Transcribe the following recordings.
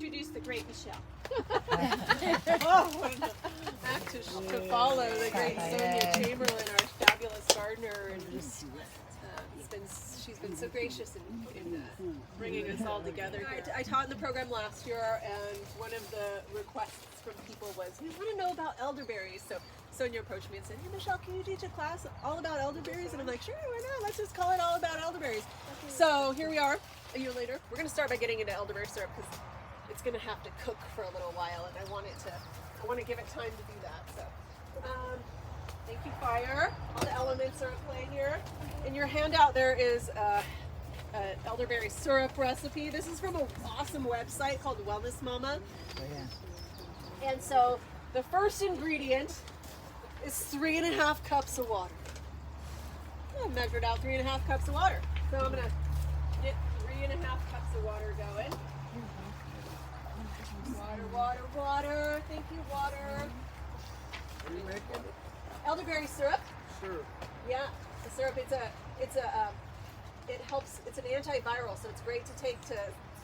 introduce the great Michelle. Oh, what an act to follow the great Sonia Chamberlain, our fabulous gardener, and she's been so gracious in bringing us all together. I taught in the program last year, and one of the requests from people was, we want to know about elderberries. So Sonia approached me and said, hey Michelle, can you teach a class all about elderberries? And I'm like, sure, why not? Let's just call it all about elderberries. So here we are, a year later. We're going to start by getting into elderberry syrup because it's going to have to cook for a little while, and I want to give it time to do that. So, thank you, fire. All the elements are at play here. In your handout, there is an elderberry syrup recipe. This is from an awesome website called Wellness Mama. Oh, yeah. And so, the first ingredient is 3.5 cups of water. I measured out 3.5 cups of water. So I'm going to get 3.5 cups of water going. Water. Thank you, water. What are you making? Elderberry syrup. Sure. Yeah, the syrup. It helps. It's an antiviral, so it's great to take to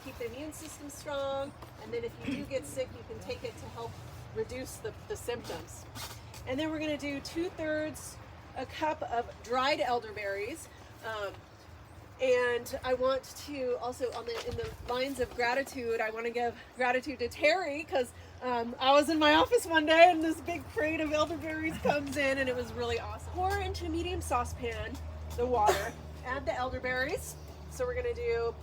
keep the immune system strong. And then if you do get sick, you can take it to help reduce the symptoms. And then we're going to do 2/3 a cup of dried elderberries. And I want to also, in the lines of gratitude, I want to give gratitude to Terry, because I was in my office one day and this big crate of elderberries comes in, and it was really awesome. Pour into a medium saucepan the water, add the elderberries. So we're going to do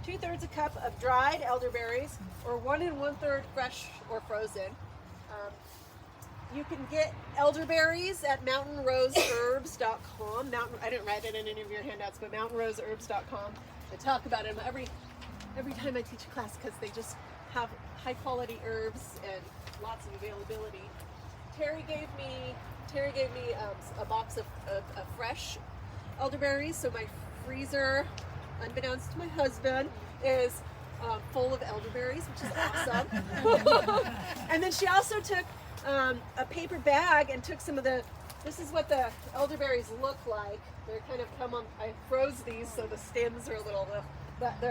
2/3 a cup of dried elderberries, or 1 1/3 fresh or frozen. You can get elderberries at mountainroseherbs.com. I didn't write it in any of your handouts, but mountainroseherbs.com. I talk about them every time I teach a class, because they just have high quality herbs and lots of availability. Terry gave me a box of fresh elderberries, so my freezer, unbeknownst to my husband, is full of elderberries, which is awesome. And then she also took a paper bag and took some of this is what the elderberries look like. They're kind of I froze these so the stems are a little, but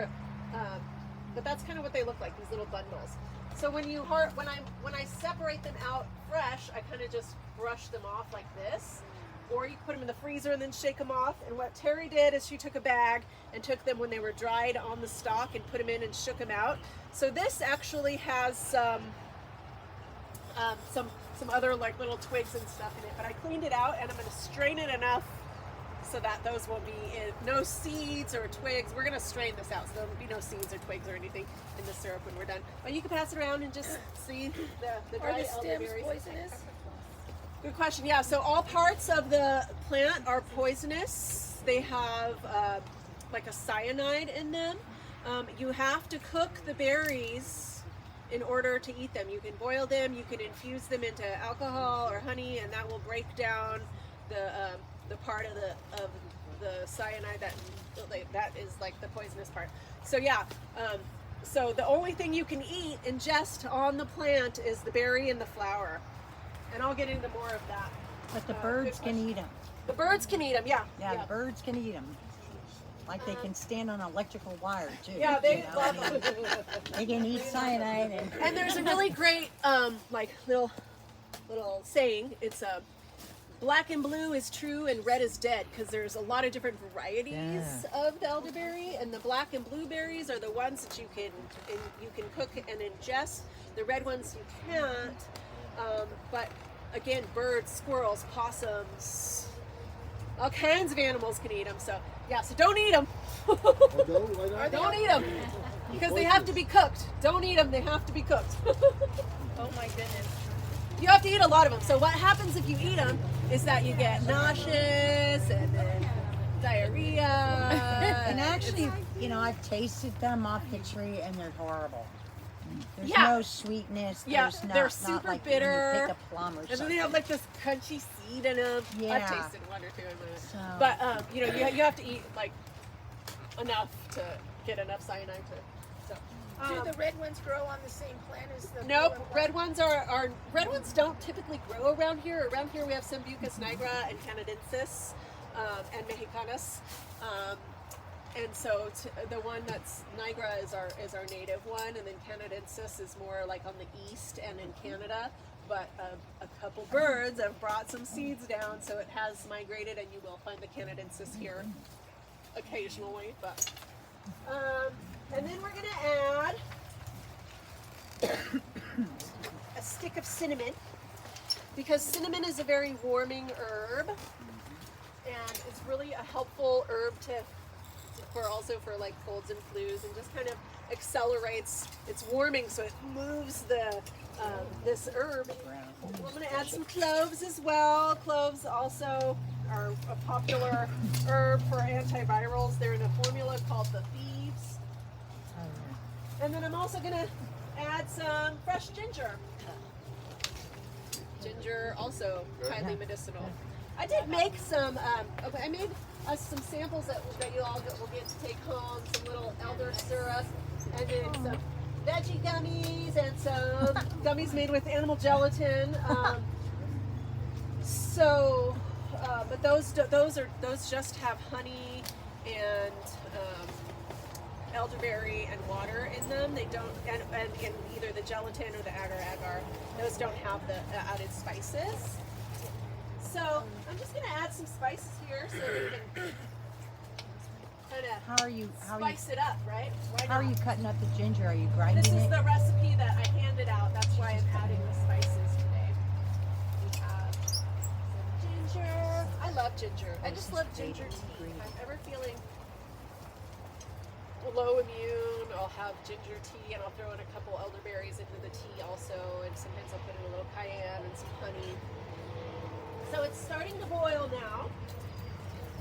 that's kind of what they look like, these little bundles. So when I separate them out fresh, I kind of just brush them off like this, or you can put them in the freezer and then shake them off. And what Terry did is she took a bag and took them when they were dried on the stalk and put them in and shook them out. So this actually has some other like little twigs and stuff in it, but I cleaned it out, and I'm going to strain it enough so that those will be no seeds or twigs. We're going to strain this out, so there will be no seeds or twigs or anything in the syrup when we're done. But you can pass it around and just see the dried elderberries. Are the stems poisonous? Good question. Yeah, so all parts of the plant are poisonous. They have like a cyanide in them. You have to cook the berries in order to eat them. You can boil them, you can infuse them into alcohol or honey, and that will break down the part of the cyanide that is like the poisonous part. So yeah, so the only thing you can ingest on the plant is the berry and the flower. And I'll get into more of that. But the birds can eat them. The birds can eat them, yeah. Yeah, the birds can eat them. Like they can stand on an electrical wire too. Yeah, they love them. They can eat cyanide And there's a really great like little saying. It's black and blue is true and red is dead, because there's a lot of different varieties of the elderberry, and the black and blue berries are the ones that you can cook and ingest. The red ones you can't. But again, birds, squirrels, possums, all kinds of animals can eat them. So yeah, so don't eat them. Don't eat them, because they have to be cooked. Don't eat them, they have to be cooked. Oh my goodness. You have to eat a lot of them. So what happens if you eat them is that you get nauseous and then diarrhea. And actually, I've tasted them off the tree, and they're horrible. There's Yeah. no sweetness. Yeah, There's they're not super like bitter. when you pick a plum or And then something. they have like this crunchy seed in them. Yeah. I've tasted one or two. So- But you have to eat like enough to get enough cyanide to. So. Do the red ones grow on the same plant as the Nope, blue and red ones red ones don't typically grow around here. Around here we have Sambucus nigra and Canadensis and Mexicanus. And so the one that's Niagara is our native one, and then Canadensis is more like on the east and in Canada. But a couple birds have brought some seeds down, so it has migrated, and you will find the Canadensis here occasionally. But and then we're gonna add a stick of cinnamon, because cinnamon is a very warming herb, and it's really a helpful herb for like colds and flus, and just kind of accelerates its warming, so it moves the this herb. I'm going to add some cloves as well. Cloves also are a popular herb for antivirals. They're in a formula called the Thieves. And then I'm also going to add some fresh ginger. Ginger also highly medicinal. I did make some. I made us some samples that you all will get to take home. Some little elder syrup, and then some veggie gummies, and some gummies made with animal gelatin. But those just have honey and elderberry and water in them. They don't, and either the gelatin or the agar-agar. Those don't have the added spices. So I'm just going to add some spices here so we can kind of spice it up, right? How are you cutting up the ginger? Are you grinding This is it? the recipe that I handed out. That's why I'm adding the spices today. We have some ginger. I love ginger. I just love ginger tea. If I'm ever feeling low immune, I'll have ginger tea, and I'll throw in a couple elderberries into the tea also, and sometimes I'll put in a little cayenne and some honey. So it's starting to boil now,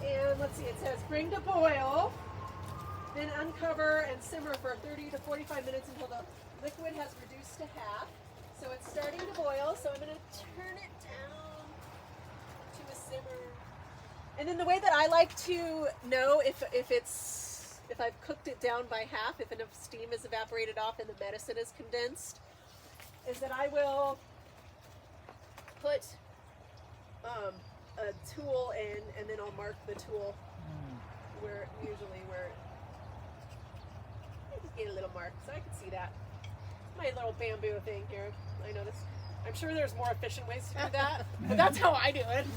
and let's see, it says bring to boil, then uncover and simmer for 30 to 45 minutes until the liquid has reduced to half. So it's starting to boil, so I'm going to turn it down to a simmer. And then the way that I like to know if I've cooked it down by half, if enough steam is evaporated off and the medicine is condensed, is that I will put a tool in, and then I'll mark the tool where I just get a little mark so I can see that. My little bamboo thing here. I know this. I'm sure there's more efficient ways to do that, but that's how I do it.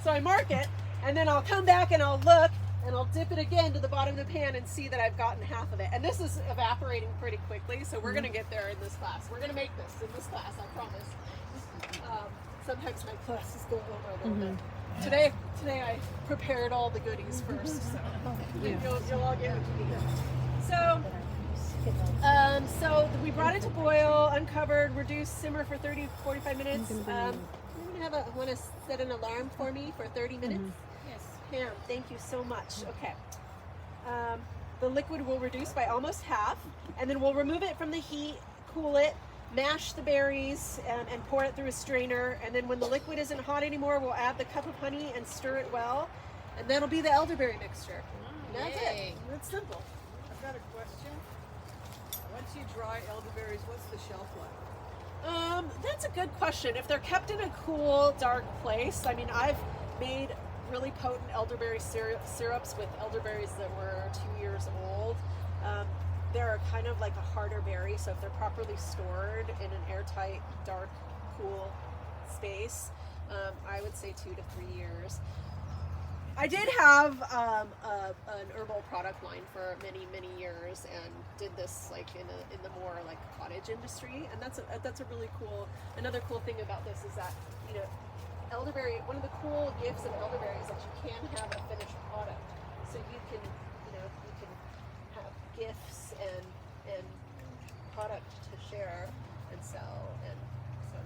So I mark it, and then I'll come back and I'll look, and I'll dip it again to the bottom of the pan and see that I've gotten half of it. And this is evaporating pretty quickly, so we're going to get there in this class. We're going to make this in this class, I promise. Sometimes my classes go over a little bit. Today I prepared all the goodies first, so you'll all get what you need. So we brought it to boil, uncovered, reduced, simmer for 30 to 45 minutes. Want to set an alarm for me for 30 minutes? Yes. Pam, thank you so much. Okay. The liquid will reduce by almost half, and then we'll remove it from the heat, cool it, mash the berries, and pour it through a strainer. And then when the liquid isn't hot anymore, we'll add the cup of honey and stir it well. And that'll be the elderberry mixture. And that's it. It's simple. I've got a question. Once you dry elderberries, what's the shelf life? That's a good question. If they're kept in a cool, dark place, I mean, I've made really potent elderberry syrups with elderberries that were 2 years old. They're kind of like a harder berry, so if they're properly stored in an airtight, dark, cool space, I would say 2 to 3 years. I did have an herbal product line for many years, and did this like in the more like cottage industry, and that's a really cool. Another cool thing about this is that, you know, elderberry. One of the cool gifts of elderberry is that you can have a finished product, so you can have gifts and product to share and sell. And so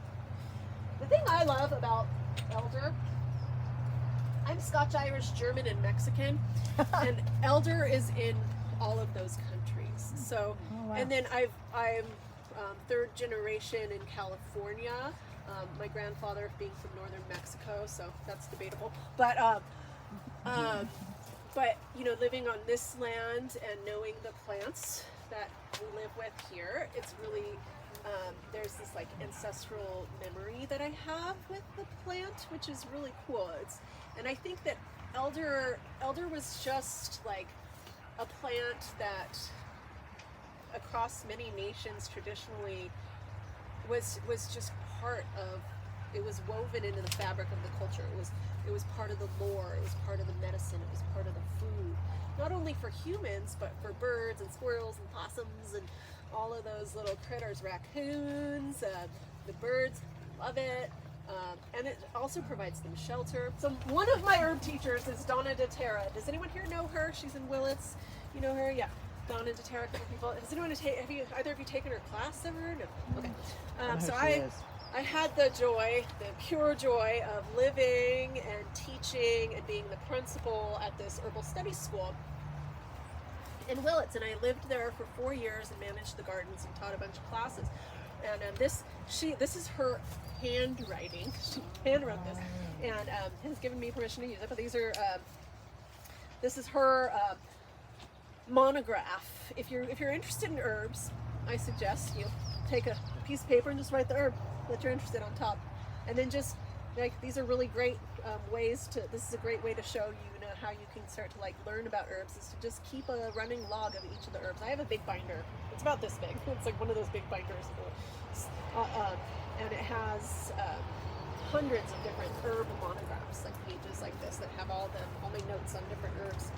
the thing I love about elder, I'm Scotch, Irish, German, and Mexican, and elder is in all of those countries. So, and then I'm third generation in California. My grandfather being from northern Mexico, so that's debatable. But you know, living on this land and knowing the plants that we live with here, it's really there's this like ancestral memory that I have with the plant, which is really cool. And I think that elder was just like a plant that across many nations traditionally was just part of, it was woven into the fabric of the culture. It was part of the lore, it was part of the medicine, it was part of the food. Not only for humans, but for birds and squirrels and possums and all of those little critters, raccoons, the birds love it. And it also provides them shelter. So one of my herb teachers is Donna DeTerra. Does anyone here know her? She's in Willits. You know her? Yeah. Donna DeTerra, a couple people. Has anyone either of you taken her class ever? No. Okay. So I had the joy, the pure joy of living and teaching and being the principal at this herbal studies school in Willits, and I lived there for 4 years and managed the gardens and taught a bunch of classes. And this is her handwriting. She handwrote this and has given me permission to use it. But this is her monograph. If you're interested in herbs, I suggest you take a piece of paper and just write the herb that you're interested on top, and then just like, these are really great ways to. This is a great way to show you how you can start to like learn about herbs, is to just keep a running log of each of the herbs. I have a big binder. It's about this big. It's like one of those big binders, and it has hundreds of different herb monographs, like pages like this that have all my notes on different herbs.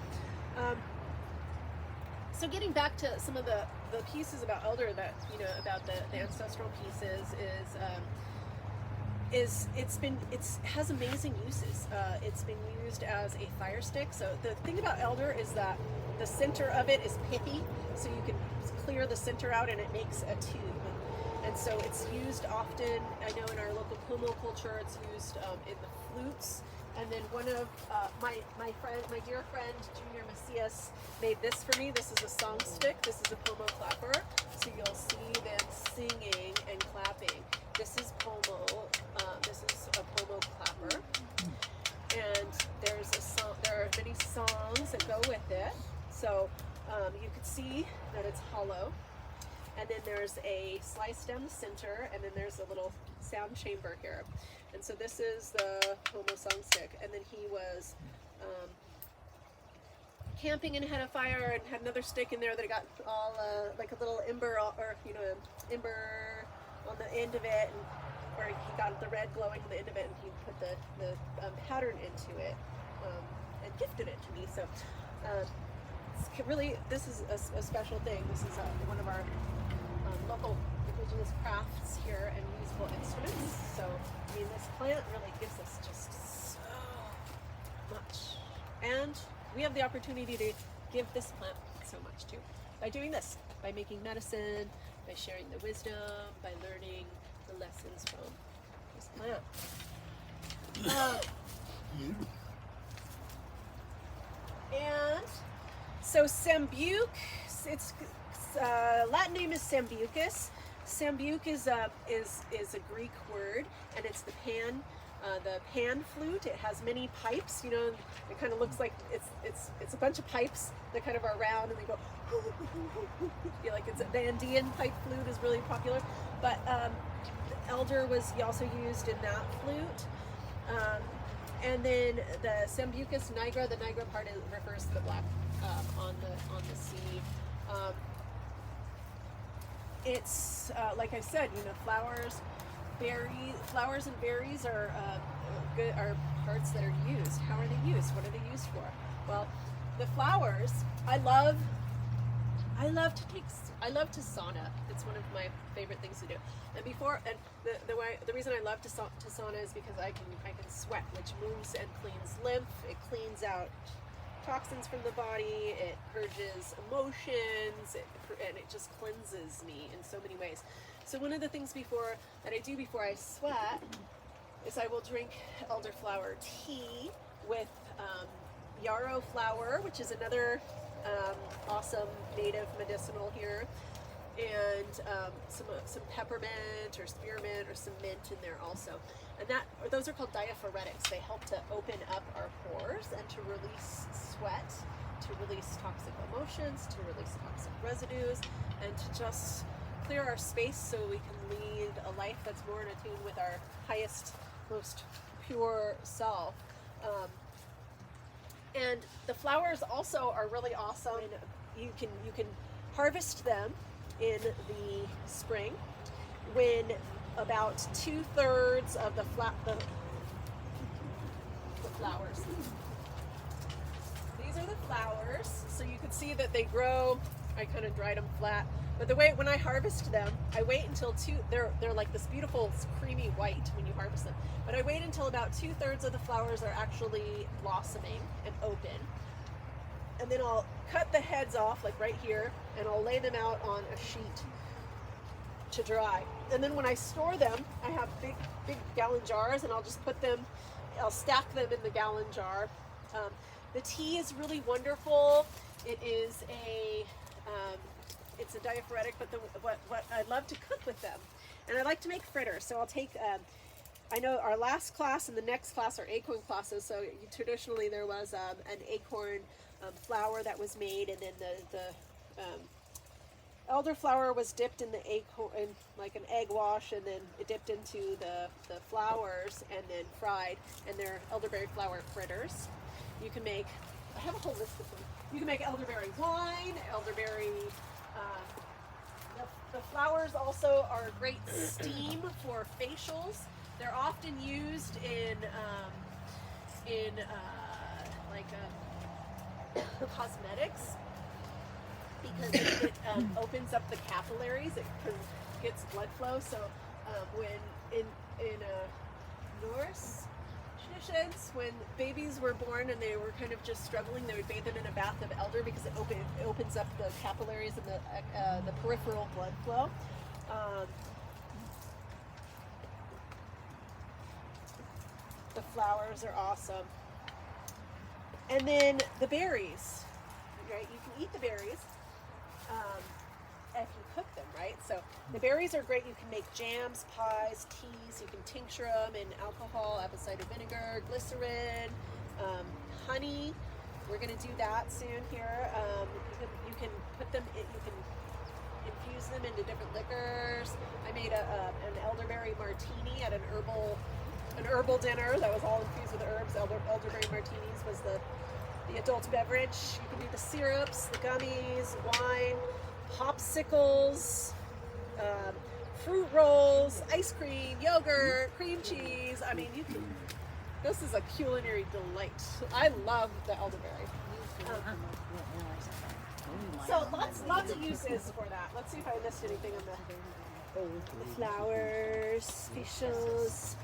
So getting back to some of the pieces about elder that about the ancestral pieces is it has amazing uses. It's been used as a fire stick. So the thing about elder is that the center of it is pithy, so you can clear the center out and it makes a tube. And so it's used often, I know in our local Pomo culture, it's used in the flutes. And then one of my dear friend, Junior Macias, made this for me. This is a song stick. This is a Pomo clapper. So you'll see them singing and clapping. This is Pomo. This is a Pomo clapper. And there are many songs that go with it. So you can see that it's hollow. And then there's a slice down the center, and then there's a little sound chamber here. And so this is the Pomo song stick. And then he was camping and had a fire and had another stick in there that got all like a little ember ember on the end of it, or he got the red glowing on the end of it, and he put the pattern into it and gifted it to me. So it's really, this is a special thing. This is one of our local indigenous crafts here and musical instruments. So I mean, this plant really gives us just so much, and we have the opportunity to give this plant so much too by doing this, by making medicine, by sharing the wisdom, by learning the lessons from this plant. And so Sambuc, its Latin name is Sambucus. Sambuc is a Greek word, and it's the pan flute. It has many pipes. It kind of looks like it's a bunch of pipes that kind of are round and they go. Feel like the Andean pipe flute is really popular, but elder was also used in that flute. And then the Sambucus nigra. The nigra part refers to the black on the sea. It's like I said, flowers and berries are parts that are used. How are they used? What are they used for? Well, the flowers, I love to sauna. It's one of my favorite things to do. And the reason I love to sauna is because I can sweat, which moves and cleans lymph. It cleans out toxins from the body, it purges emotions, and it just cleanses me in so many ways. So one of the things that I do before I sweat is I will drink elderflower tea with yarrow flower, which is another awesome native medicinal here, and some peppermint or spearmint or some mint in there also. And those are called diaphoretics. They help to open up our pores and to release sweat, to release toxic emotions, to release toxic residues, and to just clear our space so we can lead a life that's more in tune with our highest, most pure self. And the flowers also are really awesome. And you can harvest them in the spring when about 2/3 of the flowers. These are the flowers. So you can see that they grow. I kind of dried them flat. But when I harvest them, I wait until they're like this beautiful creamy white when you harvest them. But I wait until about 2/3 of the flowers are actually blossoming and open. And then I'll cut the heads off, like right here, and I'll lay them out on a sheet to dry. And then when I store them, I have big gallon jars, and I'll just I'll stack them in the gallon jar. The tea is really wonderful. It is it's a diaphoretic, but what I love to cook with them, and I like to make fritters. So I'll take. I know our last class and the next class are acorn classes. So traditionally there was an acorn flour that was made, and then the elderflower was dipped in the acorn, in like an egg wash, and then it dipped into the flowers and then fried, and they're elderberry flower fritters. You can make. I have a whole list of them. You can make elderberry wine, elderberry. The flowers also are a great steam for facials. They're often used in cosmetics because it opens up the capillaries. It gets blood flow. So when in Norse traditions, when babies were born and they were kind of just struggling, they would bathe them in a bath of elder because it opens up the capillaries and the peripheral blood flow. The flowers are awesome. And then the berries, right? You can eat the berries if you cook them, right? So the berries are great. You can make jams, pies, teas. You can tincture them in alcohol, apple cider vinegar, glycerin, honey. We're going to do that soon here. You can put them. You can infuse them into different liquors. I made an elderberry martini at an herbal dinner that was all infused with herbs. Elderberry martinis was the adult beverage. You can do the syrups, the gummies, wine, popsicles, fruit rolls, ice cream, yogurt, cream cheese. I mean, this is a culinary delight. I love the elderberry. So lots of uses for that. Let's see if I missed anything on the flowers, facials.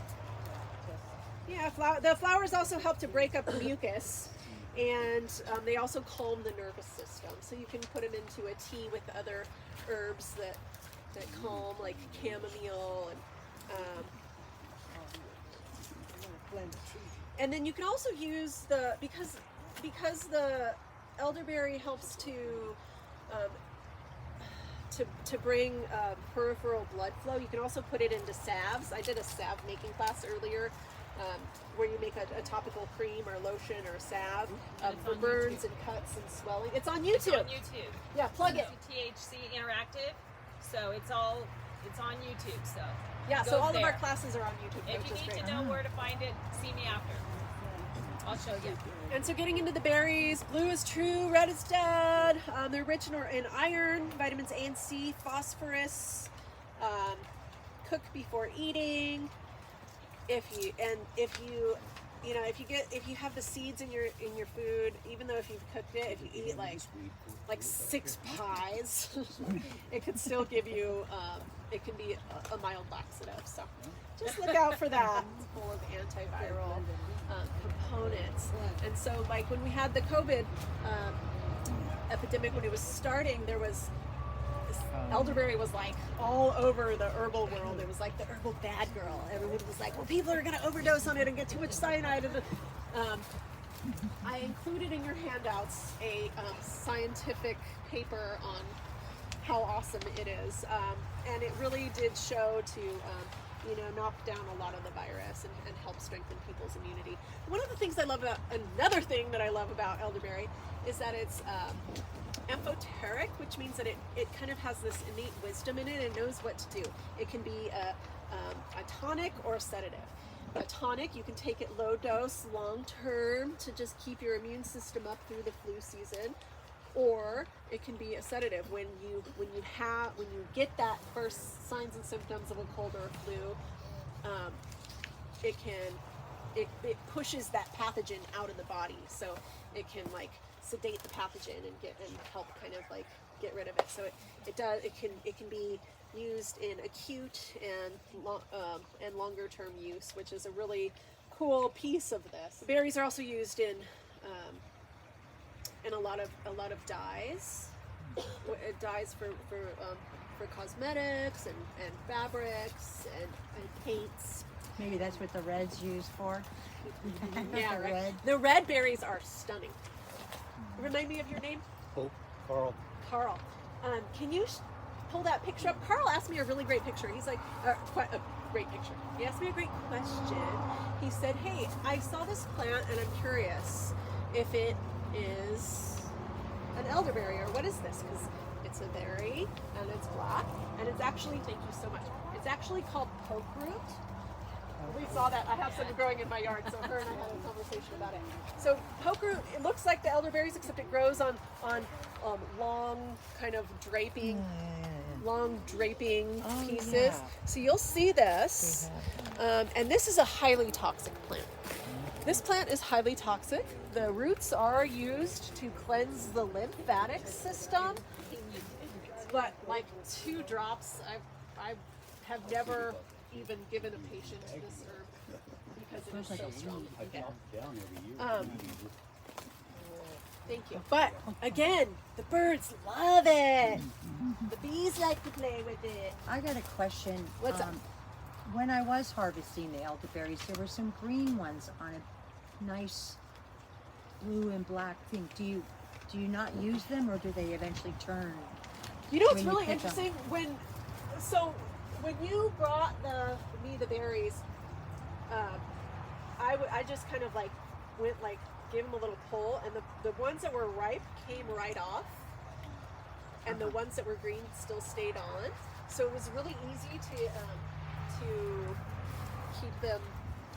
Yeah, the flowers also help to break up mucus, and they also calm the nervous system. So you can put them into a tea with other herbs that calm, like chamomile, and then you can also use because the elderberry helps to bring peripheral blood flow. You can also put it into salves. I did a salve making class earlier, where you make a topical cream or lotion or salve for burns and cuts and swelling. It's on YouTube. It's on YouTube. Yeah, plug it. THC Interactive. So it's on YouTube. So Yeah, so all there. of our classes are on YouTube. If which you is need great. to know where to find it, see me after. I'll show you. And so getting into the berries, blue is true, red is dead. They're rich in iron, vitamins A and C, phosphorus. Cook before eating. If you have the seeds in your food, even though if you've cooked it, if you eat like 6 pies, it could still give you. It can be a mild laxative. So just look out for that. It's full of antiviral components. And so, like when we had the COVID epidemic, when it was starting, there was elderberry was like all over the herbal world. It was like the herbal bad girl. Everyone was like, well, people are going to overdose on it and get too much cyanide. I included in your handouts a scientific paper on how awesome it is. And it really did show to knock down a lot of the virus and help strengthen people's immunity. Another thing that I love about elderberry is that it's amphoteric, which means that it kind of has this innate wisdom in it and knows what to do. It can be a tonic or a sedative. a tonic. You can take it low dose, long term, to just keep your immune system up through the flu season. Or it can be a sedative when you get that first signs and symptoms of a cold or a flu. It pushes that pathogen out of the body, so it can like sedate the pathogen and help kind of like get rid of it. So it can be used in acute and longer term use, which is a really cool piece of this. Berries are also used in a lot of dyes, dyes for cosmetics and fabrics and paints. Maybe that's what the red's used for. Yeah, The right. red. The red berries are stunning. Remind me of your name? Oh, Carl. Carl. Can you pull that picture up? Carl asked me a really great picture. He's like, quite a great picture. He asked me a great question. He said, hey, I saw this plant and I'm curious if it is an elderberry or what is this? Because it's a berry and it's black and it's actually, thank you so much, it's actually called pokeroot. We saw that. I have some growing in my yard, so her and I had a conversation about it. So pokeroot, it looks like the elderberries, except it grows on long kind of draping, Oh, pieces. yeah. So you'll see this, and this is a highly toxic plant. This plant is highly toxic. The roots are used to cleanse the lymphatic system, but like 2 drops, I have never even given a patient this herb because it is so strong. I chop down every year. Thank you. But again, the birds love it. The bees like to play with it. I got a question. What's up? When I was harvesting the elderberries, there were some green ones on a nice blue and black thing. Do you not use them, or do they eventually turn? You know what's when you really pick 'em? interesting? When you brought me the berries, I just kind of like went like gave them a little pull, and the ones that were ripe came right off, and the ones that were green still stayed on. So it was really easy to keep them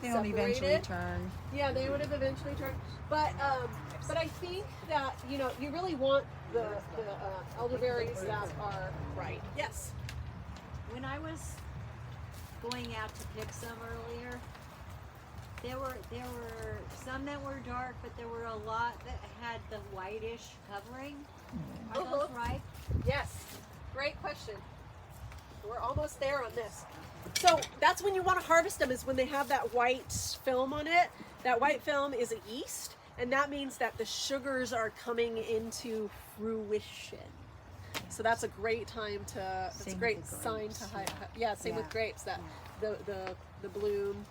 They'll eventually separated. turn. Yeah, they would have eventually turned. But I think that you really want the elderberries that are right. Yes. When I was going out to pick some earlier, there were some that were dark, but there were a lot that had the whitish covering. Are those right? Yes. Great question. We're almost there on this. So that's when you want to harvest them, is when they have that white film on it. That white film is a yeast, and that means that the sugars are coming into fruition. So that's a great time to. That's a Same great with the sign grapes. to. Yeah, same with Yeah. grapes. That the bloom,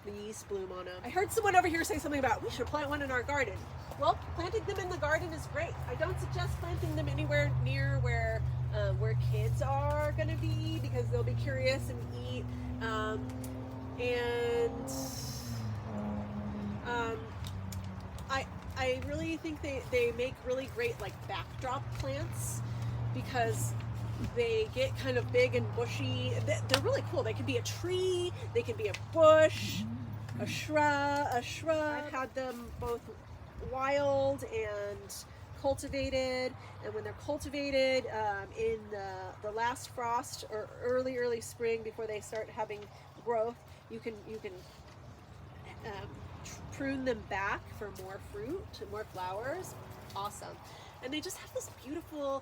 the yeast bloom on them. I heard someone over here say something about we should plant one in our garden. Well, planting them in the garden is great. I don't suggest planting them anywhere near where kids are going to be, because they'll be curious and eat. I really think they make really great like backdrop plants, because they get kind of big and bushy. They're really cool. They can be a tree, they can be a bush, a shrub. I've had them both wild and cultivated, and when they're cultivated in the last frost or early spring, before they start having growth, you can prune them back for more fruit and more flowers. Awesome. And they just have this beautiful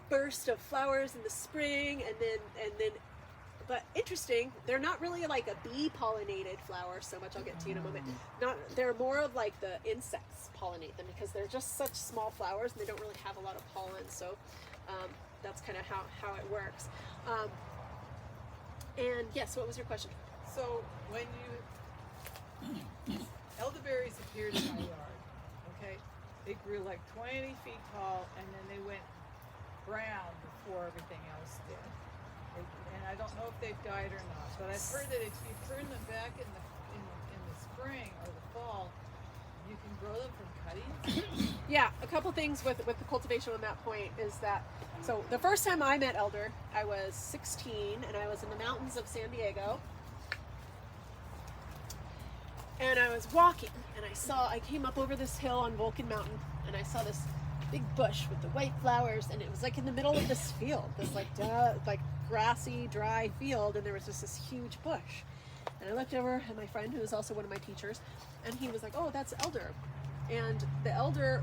burst of flowers in the spring, and then but interesting, they're not really like a bee pollinated flower so much. I'll get to you in a moment. They're more of like the insects pollinate them, because they're just such small flowers and they don't really have a lot of pollen. So that's kind of how it works. And yes, what was your question? So when elderberries appeared in my yard, okay, they grew like 20 feet tall, and then they went brown before everything else did. And I don't know if they've died or not, but I've heard that if you prune them back in the spring or the fall, you can grow them from cuttings. Yeah, a couple things with the cultivation on that point is that, so the first time I met Elder, I was 16 and I was in the mountains of San Diego. And I was walking, and I came up over this hill on Vulcan Mountain, and I saw this big bush with the white flowers, and it was like in the middle of this field, this like grassy, dry field, and there was just this huge bush. And I looked over at my friend, who was also one of my teachers, and he was like, "Oh, that's elder." And the elder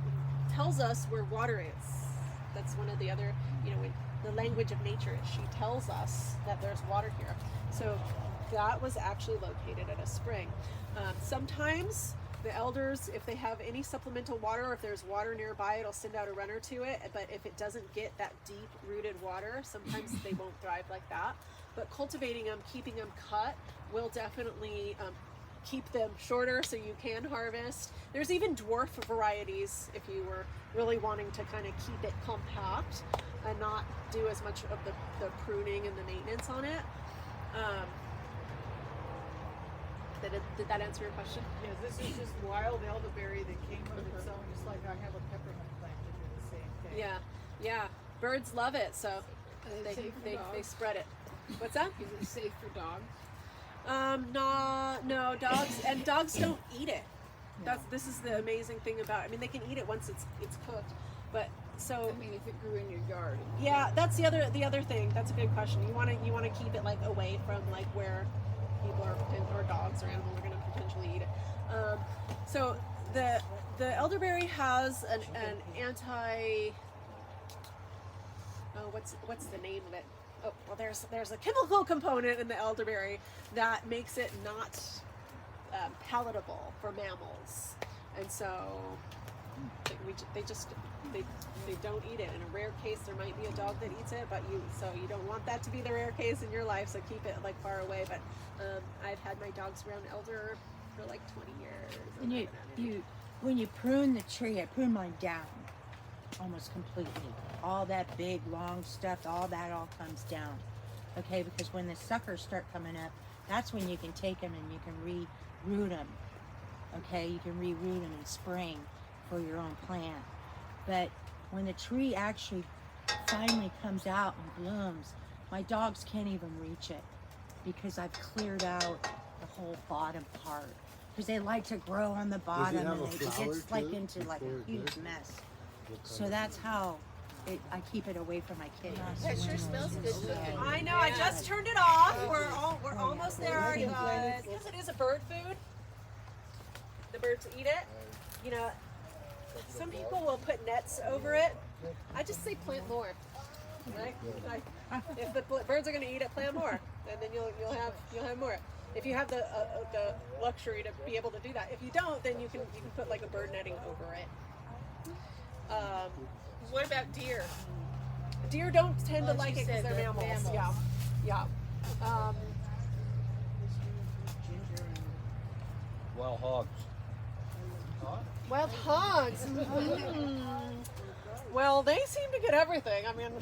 tells us where water is. That's one of the other, in the language of nature, she tells us that there's water here. So that was actually located at a spring. Sometimes the elders, if they have any supplemental water, or if there's water nearby, it'll send out a runner to it. But if it doesn't get that deep rooted water, sometimes they won't thrive like that. But cultivating them, keeping them cut, will definitely keep them shorter so you can harvest. There's even dwarf varieties if you were really wanting to kind of keep it compact and not do as much of the pruning and the maintenance on it. Did that answer your question? Yeah, this is just wild elderberry that came of its own, just like I have a peppermint plant that did the same thing. Yeah. Birds love it, so they spread it. What's that? Is it safe for dogs? No, dogs don't eat it. This is the amazing thing about it. I mean, they can eat it once it's cooked, but so. I mean, if it grew in your yard. Yeah, that's the other thing. That's a good question. You want to keep it like away from like where people or dogs or animals are going to potentially eat it. So the elderberry has an anti. Oh, what's the name of it? Oh, well, there's a chemical component in the elderberry that makes it not palatable for mammals, and so they don't eat it. In a rare case, there might be a dog that eats it, but you don't want that to be the rare case in your life. So keep it like far away. But I've had my dogs around elder for like 20 years. And when you prune the tree, I prune mine down almost completely. All that big long stuff, all comes down. Okay, because when the suckers start coming up, that's when you can take them and you can re-root them. Okay, you can re-root them in spring for your own plant. But when the tree actually finally comes out and blooms, my dogs can't even reach it because I've cleared out the whole bottom part. Because they like to grow on the bottom and it gets like into like a huge mess. So that's how I keep it away from my kids. That sure smells good. I know. I just turned it off. We're almost there, you guys. Because it is a bird food. The birds eat it. Some people will put nets over it. I just say plant more. Right? If the birds are going to eat it, plant more, and then you'll have more. If you have the luxury to be able to do that. If you don't, then you can put like a bird netting over it. What about deer? Deer don't tend to like it because they're mammals. Yeah. Wild hogs. Wild hogs. Well, they seem to get everything. I mean,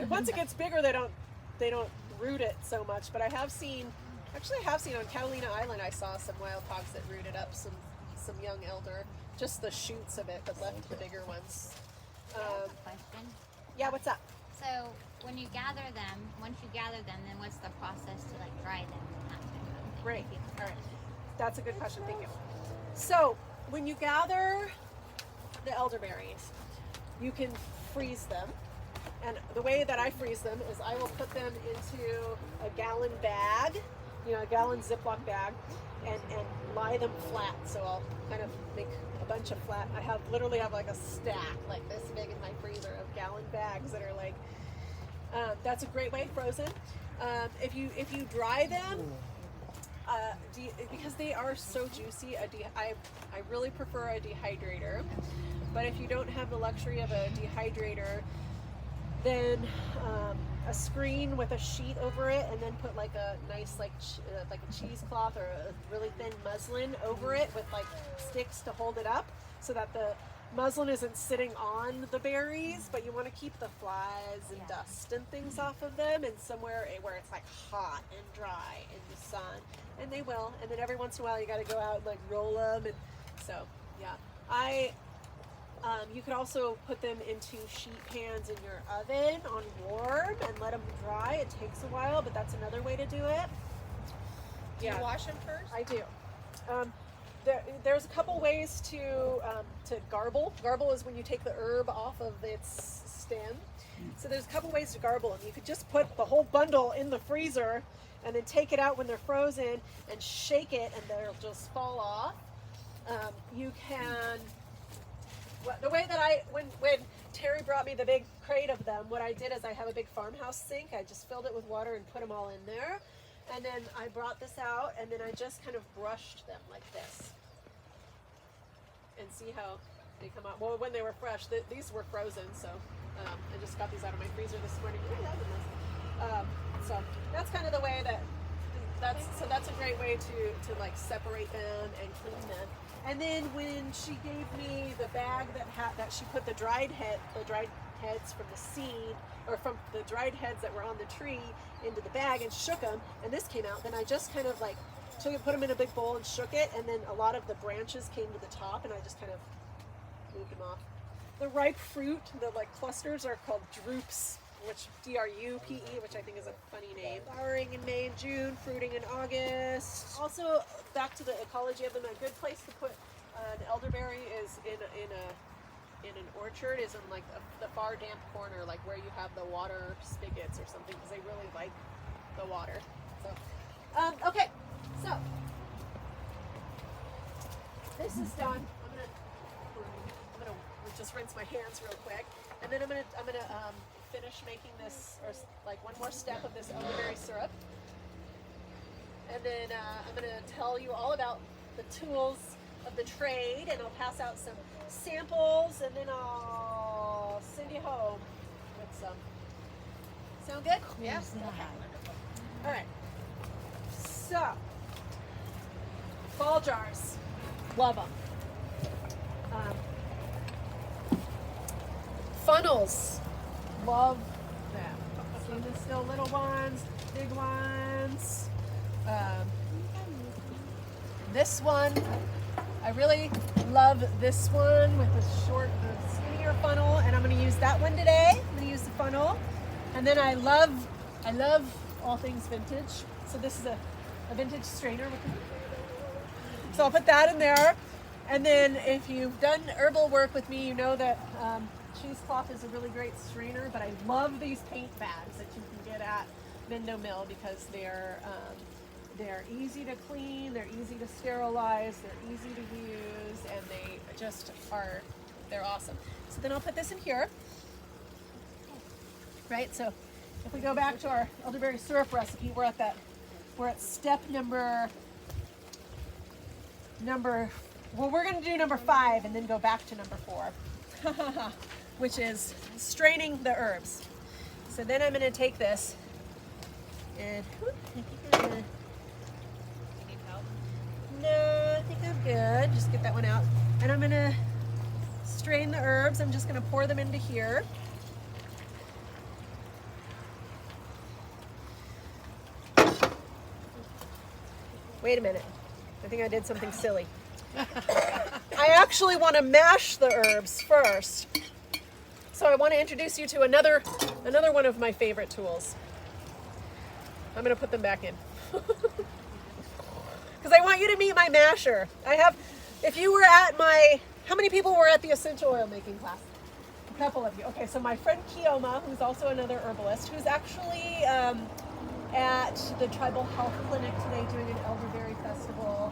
once it gets bigger, they don't root it so much. But I have seen on Catalina Island, I saw some wild hogs that rooted up some young elder, just the shoots of it, but left the bigger ones. Question. Yeah, what's up? So when you gather them, once you gather them, then what's the process to like dry them? And that type of thing? Great. All right. That's a good question. Thank you. So when you gather the elderberries, you can freeze them. And the way that I freeze them is I will put them into a gallon bag, a gallon Ziploc bag, and lie them flat. So I'll kind of make a bunch of flat. I literally have like a stack like this big in my freezer of gallon bags that are like, that's a great way frozen. If you dry them, because they are so juicy, I really prefer a dehydrator. But if you don't have the luxury of a dehydrator, then a screen with a sheet over it, and then put like a nice like a cheesecloth or a really thin muslin over it with like sticks to hold it up, so that the muslin isn't sitting on the berries, but you want to keep the flies and dust and things off of them, and somewhere where it's like hot and dry in the sun, and they will. And then every once in a while you got to go out and like roll them, and so yeah, you could also put them into sheet pans in your oven on warm and let them dry. It takes a while, but that's another way to do it. Do you wash them first? I do. there's a couple ways to garble. Garble is when you take the herb off of its stem. So there's a couple ways to garble them. You could just put the whole bundle in the freezer and then take it out when they're frozen and shake it and they'll just fall off. You can, the way that when Terry brought me the big crate of them, what I did is I have a big farmhouse sink. I just filled it with water and put them all in there. And then I brought this out and then I just kind of brushed them like this. And see how they come out. Well, when they were fresh, these were frozen, so I just got these out of my freezer this morning. So that's kind of the way that's a great way to like separate them and clean them. And then when she gave me the bag that she put the dried heads from the seed, or from the dried heads that were on the tree into the bag and shook them, and this came out, then I just kind of like took it, put them in a big bowl and shook it, and then a lot of the branches came to the top and I just kind of moved them off. The ripe fruit, the like clusters, are called drupes, which D-R-U-P-E, which I think is a funny name. Flowering in May and June, fruiting in August. Also, back to the ecology of them, a good place to put an elderberry is in an orchard, is in like the far damp corner, like where you have the water spigots or something, because they really like the water. So, okay, so this is done. I'm gonna just rinse my hands real quick, and then I'm gonna finish making this, or like one more step of this elderberry syrup, and then I'm gonna tell you all about the tools of the trade, and I'll pass out some samples, and then I'll send you home with some. Sound good? Yeah. All right. So, ball jars, love them. Funnels, love them. Stainless steel little ones, big ones. This one, I really love this one with the skinnier funnel, and I'm going to use that one today. I'm going to use the funnel, and then I love all things vintage. So this is a vintage strainer. So I'll put that in there, and then if you've done herbal work with me, you know that cheesecloth is a really great strainer. But I love these paint bags that you can get at Vendo Mill because they're easy to clean, they're easy to sterilize, they're easy to use, and they just they're awesome. So then I'll put this in here, right? So if we go back to our elderberry syrup recipe, we're at step number, well, we're gonna do number 5 and then go back to number 4, which is straining the herbs. So then I'm gonna take this and, no, I think I'm good. Just get that one out. And I'm gonna strain the herbs. I'm just gonna pour them into here. Wait a minute. I think I did something silly. I actually want to mash the herbs first. So I want to introduce you to another one of my favorite tools. I'm gonna put them back in. Because I want you to meet my masher. If you were at how many people were at the essential oil making class? A couple of you. Okay, so my friend Kioma, who's also another herbalist, who's actually at the Tribal Health Clinic today doing an elderberry festival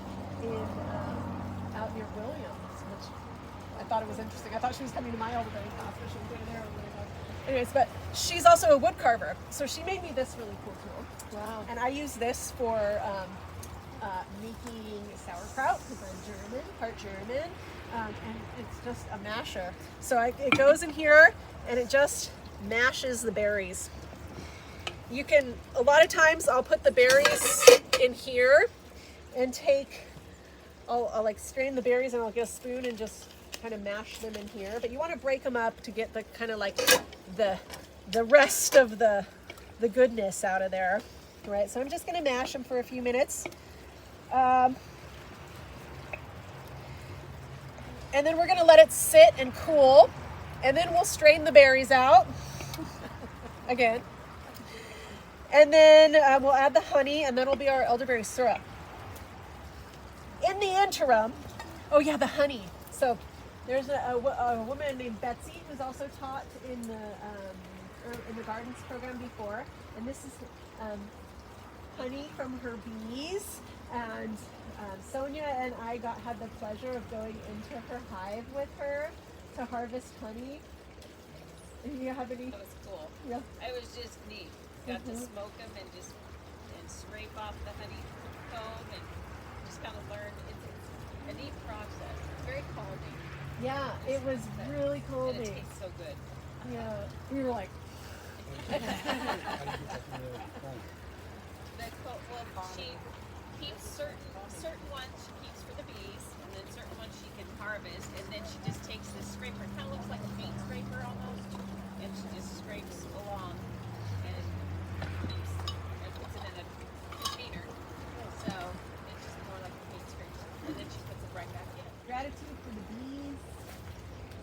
out near Williams, which I thought it was interesting. I thought she was coming to my elderberry class, but she was going there. Anyways, but she's also a wood carver, so she made me this really cool tool. Wow. And I use this for making sauerkraut, because I'm part German, and it's just a masher. So it goes in here and it just mashes the berries. You can, a lot of times I'll put the berries in here and I'll like strain the berries and I'll get a spoon and just kind of mash them in here. But you want to break them up to get the kind of like the rest of the goodness out of there. Right, so I'm just going to mash them for a few minutes. And then we're going to let it sit and cool, and then we'll strain the berries out again, and then we'll add the honey, and then it'll be our elderberry syrup. in the interim, oh yeah, the honey. So there's a woman named Betsy who's also taught in the gardens program before, and this is honey from her bees. And Sonia and I had the pleasure of going into her hive with her to harvest honey. Do you have any? That was cool. Yeah. It was just neat. Got to smoke them and scrape off the honeycomb and just kind of learn. It's a neat process. It's very calming. Yeah, it was really And calming. it tastes so good. Yeah, we were like, She keeps certain ones she keeps for the bees, and then certain ones she can harvest, and then she just takes this scraper, kind of looks like a paint scraper almost, and she just scrapes along and puts it in a container. So it's just more like a paint scraper, and then she puts it right back in. gratitude for the bees.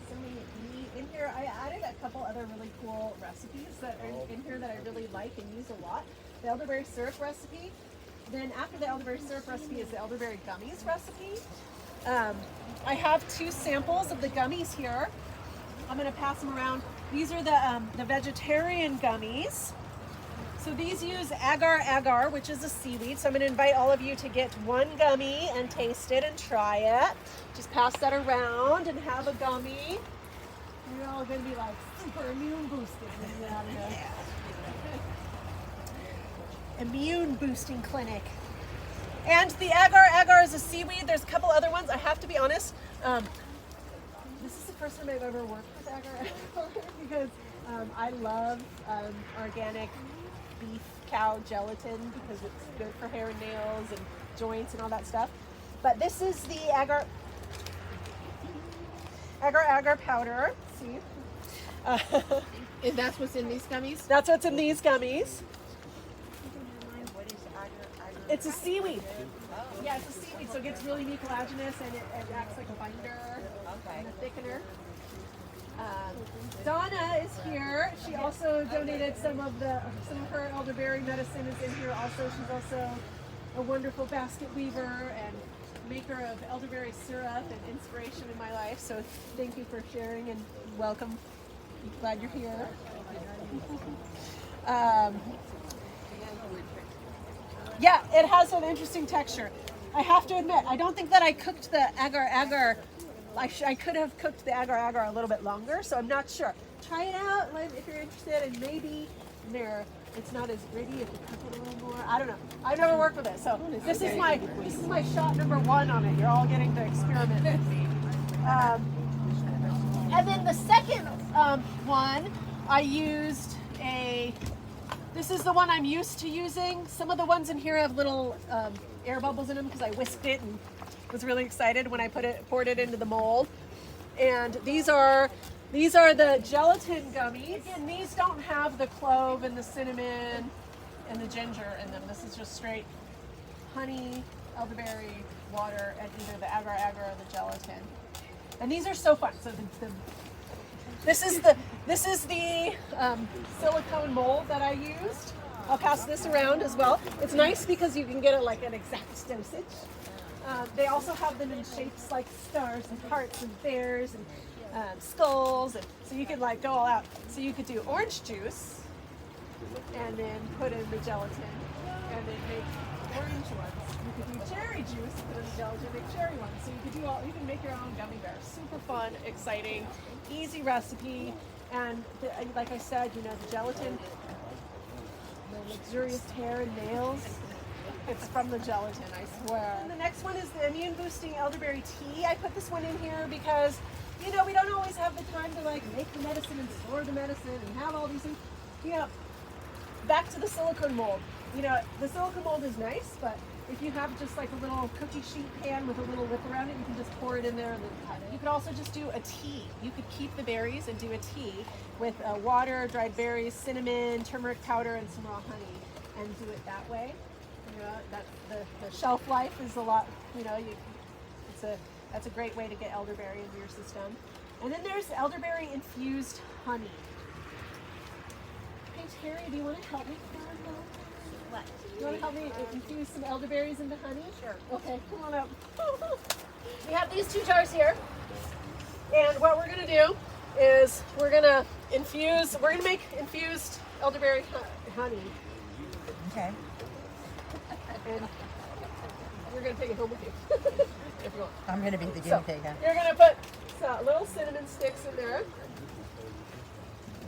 So many bees. In here, I added a couple other really cool recipes that are in here that I really like and use a lot. The elderberry syrup recipe. Then after the elderberry syrup recipe is the elderberry gummies recipe. I have 2 samples of the gummies here. I'm going to pass them around. These are the vegetarian gummies. So these use agar-agar, which is a seaweed. So I'm going to invite all of you to get 1 gummy and taste it and try it. Just pass that around and have a gummy. You're all going to be like super immune boosted when you get out of here. Immune boosting clinic. And the agar-agar is a seaweed. There's a couple other ones. I have to be honest. This is the first time I've ever worked with agar-agar because I love organic beef cow gelatin because it's good for hair and nails and joints and all that stuff. But this is the agar-agar powder. See? And that's what's in these gummies? That's what's in these gummies. What is agar? It's a seaweed. Yeah, it's a seaweed, so it gets really mucilaginous and it acts like a binder and a thickener. Donna is here. She also donated some of her elderberry medicine is in here also. She's also a wonderful basket weaver and maker of elderberry syrup and inspiration in my life. So thank you for sharing and welcome. Glad you're here. Yeah, it has an interesting texture. I have to admit, I don't think that I cooked the agar-agar. I could have cooked the agar-agar a little bit longer, so I'm not sure. Try it out if you're interested, and maybe it's not as gritty if you cook it a little more. I don't know. I've never worked with it, so this is my shot number 1 on it. You're all getting to experiment with me. And then the second one, I used this is the one I'm used to using. Some of the ones in here have little air bubbles in them because I whisked it and was really excited when I poured it into the mold. And these are the gelatin gummies. And these don't have the clove and the cinnamon and the ginger in them. This is just straight honey, elderberry, water, and either the agar-agar or the gelatin. And these are so fun. So this is the silicone mold that I used. I'll pass this around as well. It's nice because you can get it like an exact dosage. They also have them in shapes like stars and hearts and bears and skulls, and so you can like go all out. So you could do orange juice and then put in the gelatin and then make orange ones. You could do cherry juice, put in the gelatin, make cherry ones. So you can make your own gummy bears. Super fun, exciting, easy recipe. And like I said, the gelatin, the luxurious hair and nails, it's from the gelatin, I swear. And the next one is the immune boosting elderberry tea. I put this one in here because, we don't always have the time to like make the medicine and store the medicine and have all these things. Back to the silicone mold. The silicone mold is nice, but if you have just like a little cookie sheet pan with a little lip around it, you can just pour it in there and then cut it. You could also just do a tea. You could keep the berries and do a tea with water, dried berries, cinnamon, turmeric powder, and some raw honey, and do it that way. The shelf life is a lot. That's a great way to get elderberry into your system. And then there's elderberry infused honey. Hey Terry, do you want to help me? What? You want to help me infuse some elderberries into honey? Sure. Okay, come on up. We have these 2 jars here. And what we're going to do is we're going to make infused elderberry honey. Okay. And you're going to take it home with you. If you want. I'm gonna be the guinea So, pig, huh? you're going to put little cinnamon sticks in there.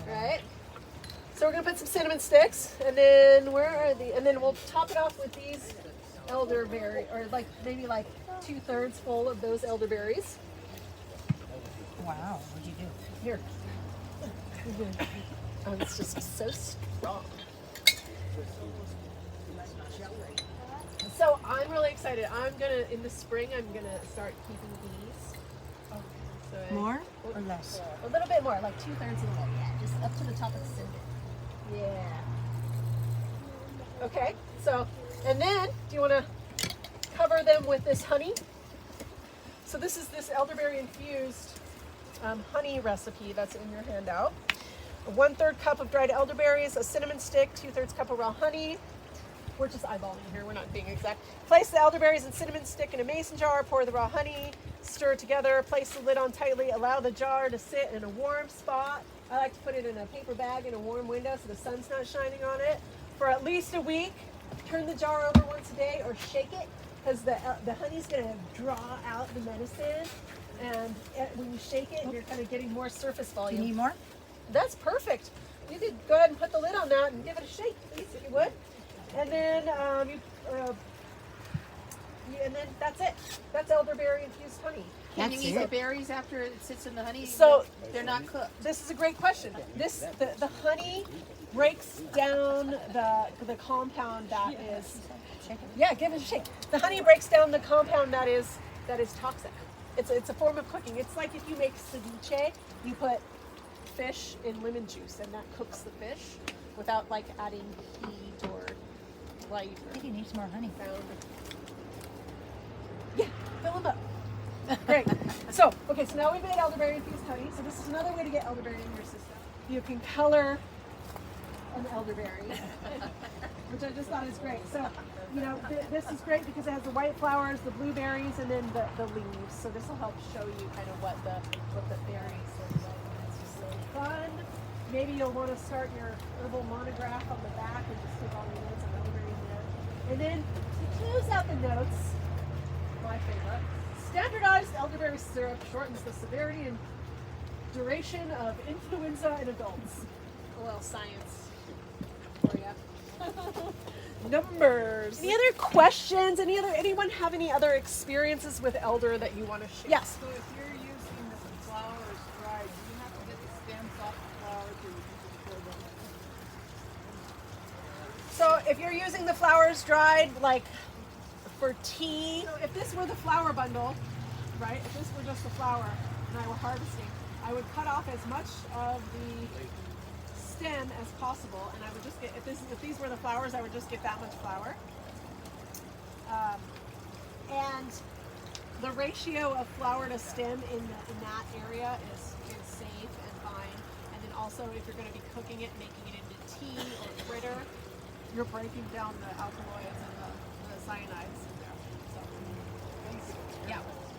Right? So we're going to put some cinnamon sticks. And then and then we'll top it off with these elderberry, or maybe 2/3 full of those elderberries. Wow, what'd you do? Here. Oh, it's just so strong. So I'm really excited. In the spring, I'm gonna start keeping bees. So More or less? a little bit more, like 2/3 of the way. Yeah, just up to the top of the cinnamon. Yeah. Okay. So, and then do you want to cover them with this honey? So this is this elderberry infused honey recipe that's in your handout. 1/3 cup of dried elderberries, a cinnamon stick, 2/3 cup of raw honey. We're just eyeballing here, we're not being exact. Place the elderberries and cinnamon stick in a mason jar, pour the raw honey, stir it together, place the lid on tightly, allow the jar to sit in a warm spot. I like to put it in a paper bag in a warm window so the sun's not shining on it for at least a week. Turn the jar over once a day or shake it, because the honey's going to draw out the medicine, and when you shake it, you're kind of getting more surface Do volume. you need more? That's perfect. You could go ahead and put the lid on that and give it a shake, please, if you would. And then and then that's it. That's elderberry infused honey. Can That's you eat it? the berries after it sits in the honey? So they're not cooked. this is a great question. The honey breaks down the compound that is. Yeah, give it a shake. The honey breaks down the compound that is toxic. It's a form of cooking. It's like if you make ceviche, you put fish in lemon juice, and that cooks the fish without adding heat or light I or think he needs more honey. sound. Yeah, fill them up. Great. So now we've made elderberry infused honey. So this is another way to get elderberry in your system. You can color an elderberry, which I just thought is great. So, this is great because it has the white flowers, the blueberries, and then the leaves. So this will help show you kind of what the berries look like. It's just so fun. Maybe you'll want to start your herbal monograph on the back and just take all your notes on elderberry there. And then to close out the notes, my favorite, standardized elderberry syrup shortens the severity and duration of influenza in adults. A little science for you. Numbers. Any other questions? Anyone have any other experiences with elder that you want to share? Yes. So if you're using the flowers dried, do you have to get the stems off the flowers, or you can just pull them in? So if you're using the flowers dried, for tea, so if this were the flower bundle, right? If this were just the flower and I were harvesting, I would cut off as much of the stem as possible, and I would just get, if these were the flowers, I would just get that much flour. And the ratio of flower to stem in that area is safe and fine. And then also, if you're going to be cooking it, making it into tea or fritter, you're breaking down the alkaloids and the cyanides in there. So, yeah.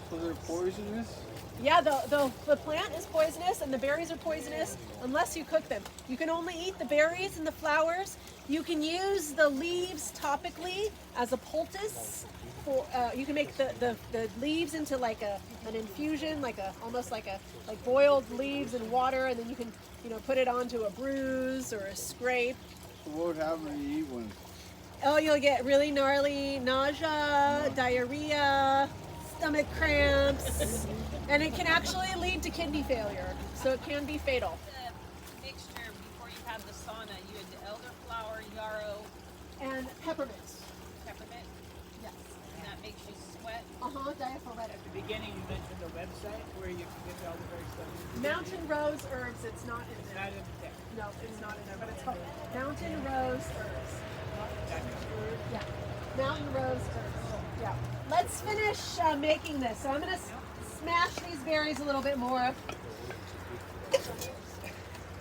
So they're poisonous? Yeah, the plant is poisonous and the berries are poisonous unless you cook them. You can only eat the berries and the flowers. You can use the leaves topically as a poultice. You can make the leaves into an infusion, almost like boiled leaves in water, and then you can put it onto a bruise or a scrape. So what would happen when you eat one? Oh, you'll get really gnarly nausea, diarrhea, stomach cramps, and it can actually lead to kidney failure. So it can be fatal. The mixture before you have the sauna, you had the elderflower, yarrow, And peppermint. peppermint, Yes. and that makes you sweat. Diaphoretic. At the beginning, you mentioned the website where you can get the elderberry stuff. Mountain Rose Herbs, it's not in there. Not in there. No, it's not in there, but it's called Mountain Rose Herbs. Yeah, Mountain Rose Herbs. Yeah. Let's finish making this. So I'm going to smash these berries a little bit more.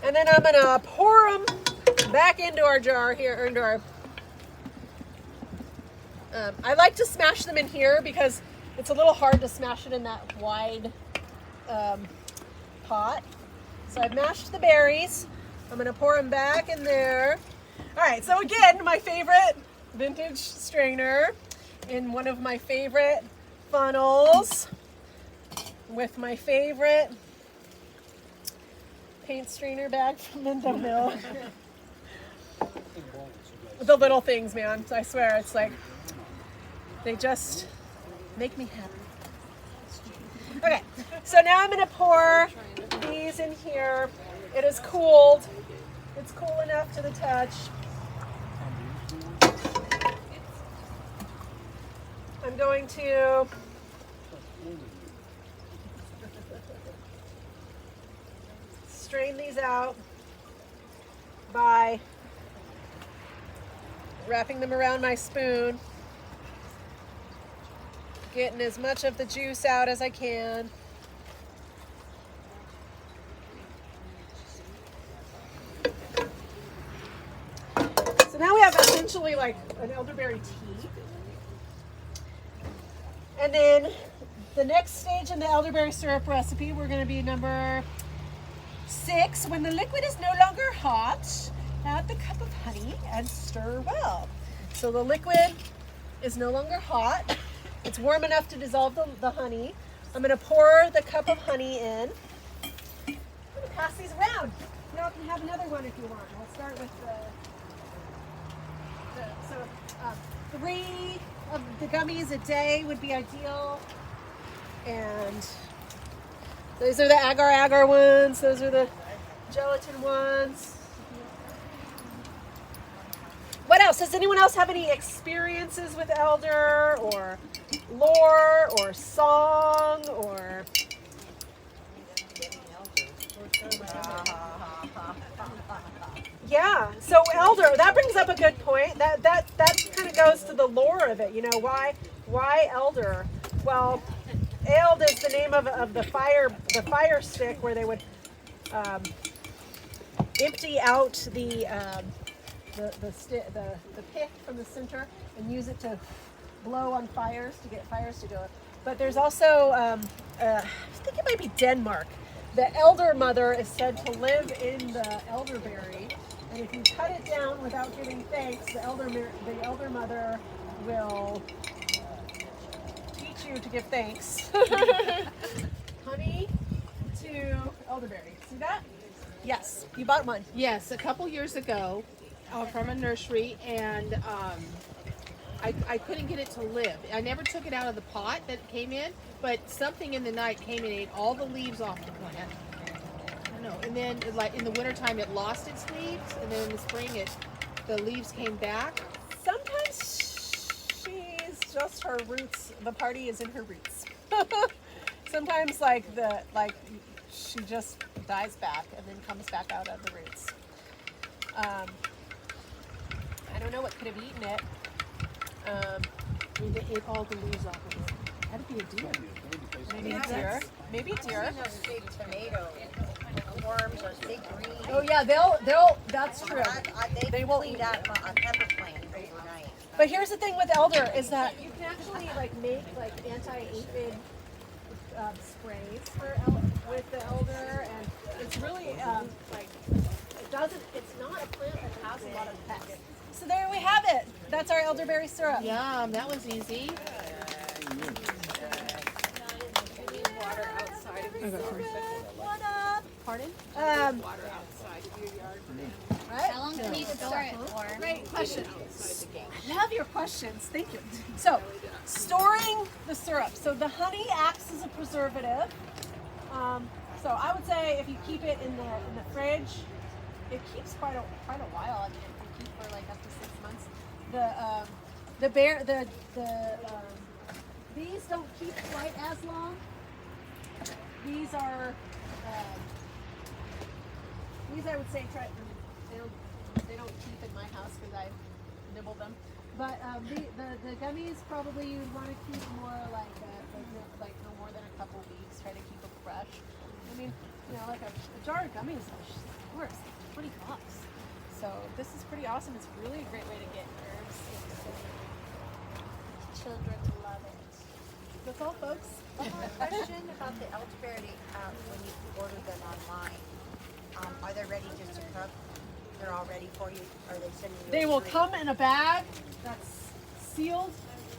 And then I'm going to pour them back into our jar here, into our I like to smash them in here because it's a little hard to smash it in that wide pot. So I've mashed the berries. I'm gonna pour them back in there. All right, so again, my favorite vintage strainer in one of my favorite funnels with my favorite paint strainer bag from Lindo Mill. The little things, man. I swear, it's like, they just make me happy. Okay, so now I'm gonna pour these in here. It is cooled. It's cool enough to the touch. I'm going to strain these out by wrapping them around my spoon, getting as much of the juice out as I can. So now we have essentially like an elderberry tea. And then the next stage in the elderberry syrup recipe, we're going to be number 6. When the liquid is no longer hot, add the cup of honey and stir well. So the liquid is no longer hot. It's warm enough to dissolve the honey. I'm going to pour the cup of honey in. I'm going to pass these around. Y'all can have another one if you want. We'll start with the 3 of the gummies a day would be ideal. And those are the agar-agar ones. Those are the gelatin ones. What else? Does anyone else have any experiences with elder or lore or song or... Yeah, so elder, that brings up a good point. That kind of goes to the lore of it. You know, why elder? Well, eld is the name of the fire stick where they would empty out the pith from the center and use it to blow on fires to get fires to go. But there's also I think it might be Denmark. The elder mother is said to live in the elderberry, and if you cut it down without giving thanks, the elder mother will teach you to give thanks. Honey to elderberry. See that? Yes, you bought one. Yes, a couple years ago from a nursery, and I couldn't get it to live. I never took it out of the pot that it came in, but something in the night came and ate all the leaves off the plant. I don't know. And then, like in the wintertime, it lost its leaves, and then in the spring, the leaves came back. Sometimes she's just her roots. The party is in her roots. Sometimes, she just dies back and then comes back out of the roots. I don't know what could have eaten it. They ate all the leaves off of it. That'd be a deer. Maybe a deer. Maybe a deer. Those big tomato worms, those big green. Oh yeah, they'll. That's true. They will eat out a pepper plant overnight. But here's the thing with elder is that you can actually make anti-aphid sprays with the elder, and it's really it's not a plant that has a lot of pests. So there we have it. That's our elderberry syrup. Yum, that was easy. Water outside of your yard. What up? Pardon? Water outside of your yard. Right? How long can you store it for? Great question. I love your questions. Thank you. So, storing the syrup. So the honey acts as a preservative. So I would say if you keep it in the fridge, it keeps quite a while. I mean, it can keep for like up to 6 months. These don't keep quite as long. These are these I would say they don't keep in my house because I nibble them. But the gummies probably you'd want to keep more like no more than a couple weeks. Try to keep them fresh. I mean, like a jar of gummies, of course, $20. So this is pretty awesome. It's really a great way to get herbs. children love it. That's all, folks. Question about the elderberry, when you order them online, are they ready just to cook? They're all ready for you? Or are they sending you? They will a come in a bag that's sealed,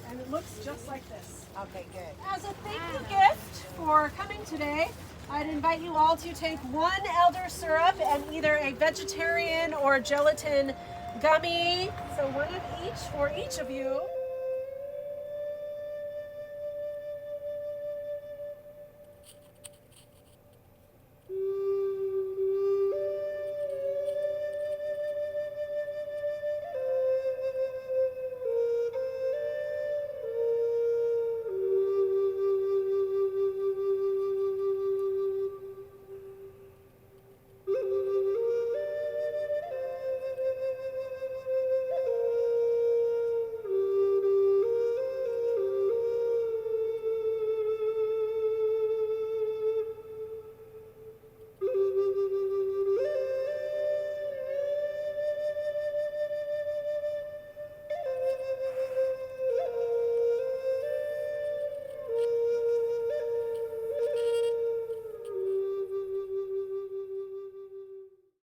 and it looks just like this. Okay, good. As a thank you gift for coming today, I'd invite you all to take one elder syrup and either a vegetarian or gelatin gummy, so one of each for each of you.